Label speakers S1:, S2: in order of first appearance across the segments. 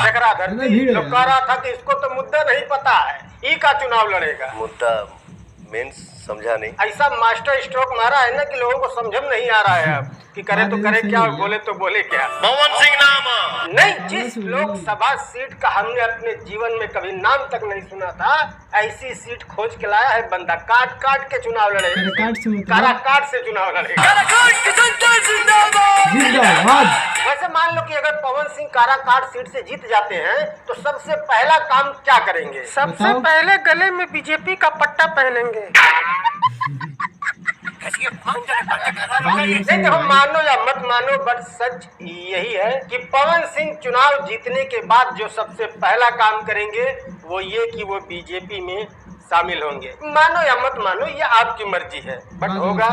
S1: चक्राधर लोग कह रहा था कि इसको तो मुद्दा नहीं पता है, ई का चुनाव लड़ेगा।
S2: मुद्दा मेंस समझा नहीं।
S1: ऐसा मास्टर स्ट्रोक मारा है ना कि लोगों को समझ में नहीं आ रहा है अब कि करे तो करे क्या और बोले तो बोले क्या।
S2: पवन सिंह नाम
S1: नहीं, जिस लोकसभा सीट का हमने अपने जीवन में कभी नाम तक नहीं सुना था, ऐसी सीट खोज के लाया है बंदा। काट काट के चुनाव लड़ेगा, काराकाट से चुनाव लड़ेगा। वैसे मान लो कि अगर पवन सिंह काराकाट सीट से जीत जाते हैं तो सबसे पहला काम क्या करेंगे? सबसे पहले गले में बीजेपी का पट्टा पहनेंगे। नहीं तो मानो या मत मानो, बट सच यही है कि पवन सिंह चुनाव जीतने के बाद जो सबसे पहला काम करेंगे वो ये कि वो बीजेपी में शामिल होंगे। मानो या मत मानो, ये आपकी मर्जी है, बट होगा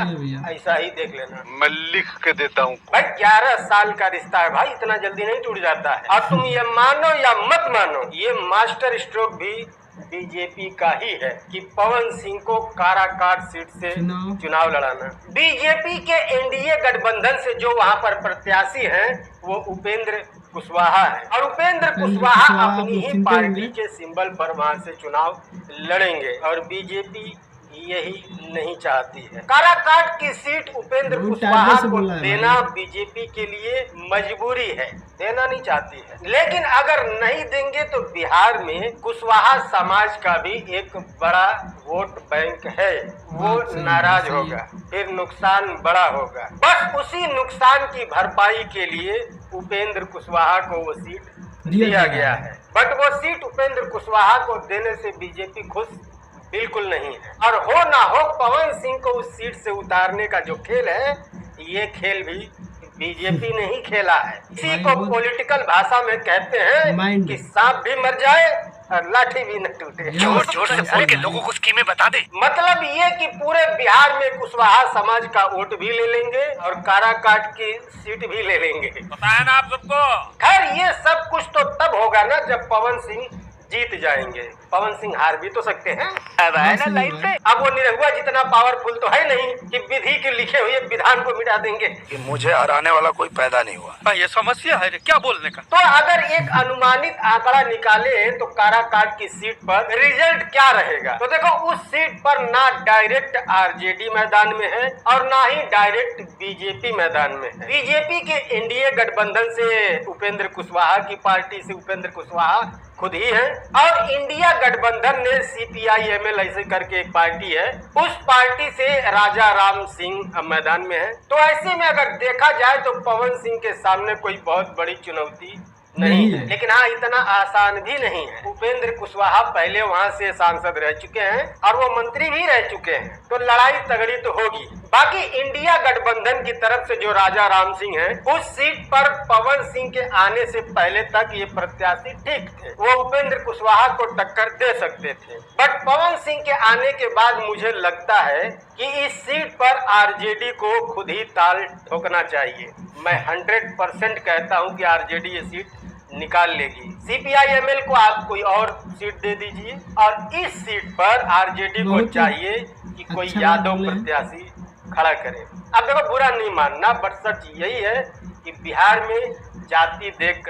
S1: ऐसा ही, देख लेना।
S2: मैं लिख के देता हूँ
S1: भाई 11 साल का रिश्ता है भाई, इतना जल्दी नहीं टूट जाता है। और तुम ये मानो या मत मानो, ये मास्टर स्ट्रोक भी बीजेपी का ही है कि पवन सिंह को काराकाट सीट से चुनाव लड़ाना। बीजेपी के एनडीए गठबंधन से जो वहां पर प्रत्याशी हैं वो उपेंद्र कुशवाहा है, और उपेंद्र कुशवाहा अपनी ही पार्टी के सिंबल पर वहां से चुनाव लड़ेंगे, और बीजेपी यही नहीं चाहती है। काराकाट की सीट उपेंद्र कुशवाहा को देना बीजेपी के लिए मजबूरी है, देना नहीं चाहती है। लेकिन अगर नहीं देंगे तो बिहार में कुशवाहा समाज का भी एक बड़ा वोट बैंक है, वो नाराज होगा, फिर नुकसान बड़ा होगा। बस उसी नुकसान की भरपाई के लिए उपेंद्र कुशवाहा को वो सीट दिया गया है। बट वो सीट उपेंद्र कुशवाहा को देने से बीजेपी खुश बिल्कुल नहीं है। और हो ना हो, पवन सिंह को उस सीट से उतारने का जो खेल है, ये खेल भी बीजेपी ने ही खेला है। इसी को पॉलिटिकल भाषा में कहते हैं कि सांप भी मर जाए और लाठी भी न टूटे।
S2: जोर जोर से बोल के लोगों को स्कीमें बता दे।
S1: मतलब ये कि पूरे बिहार में कुशवाहा समाज का वोट भी ले लेंगे और काराकाट की सीट भी ले लेंगे।
S2: पता है ना आप सबको।
S1: खैर ये सब कुछ तो तब होगा ना जब पवन सिंह जीत जाएंगे। पवन सिंह हार भी तो सकते हैं। अब वो निरहुआ जितना पावरफुल तो है नहीं कि विधि के लिखे हुए विधान को मिटा देंगे।
S2: कि मुझे हराने वाला कोई पैदा नहीं हुआ।
S3: ये समस्या है क्या बोलने का।
S1: तो अगर एक अनुमानित आंकड़ा निकाले तो काराकाट की सीट पर रिजल्ट क्या रहेगा? तो देखो, उस सीट पर ना डायरेक्ट आरजेडी मैदान में है और ना ही डायरेक्ट बीजेपी मैदान में है। बीजेपी के एनडीए गठबंधन से उपेंद्र कुशवाहा की पार्टी से उपेंद्र कुशवाहा खुद ही है, और इंडिया गठबंधन ने CPI-ML ऐसे करके एक पार्टी है, उस पार्टी से राजा राम सिंह मैदान में है। तो ऐसे में अगर देखा जाए तो पवन सिंह के सामने कोई बहुत बड़ी चुनौती नहीं है। लेकिन हाँ, इतना आसान भी नहीं है। उपेंद्र कुशवाहा पहले वहाँ से सांसद रह चुके हैं और वो मंत्री भी रह चुके हैं, तो लड़ाई तगड़ी तो होगी। बाकी इंडिया गठबंधन की तरफ से जो राजा राम सिंह है, उस सीट पर पवन सिंह के आने से पहले तक ये प्रत्याशी ठीक थे, वो उपेंद्र कुशवाहा को टक्कर दे सकते थे। बट पवन सिंह के आने के बाद मुझे लगता है कि इस सीट पर आरजेडी को खुद ही ताल ठोकना चाहिए। मैं 100% कहता हूँ कि आरजेडी ये सीट निकाल लेगी। CPI-ML को आप कोई और सीट दे दीजिए, और इस सीट पर आरजेडी को चाहिए कि कोई यादव प्रत्याशी खड़ा करे। अब देखो, बुरा नहीं मानना, बट सच यही है कि बिहार में जाति देख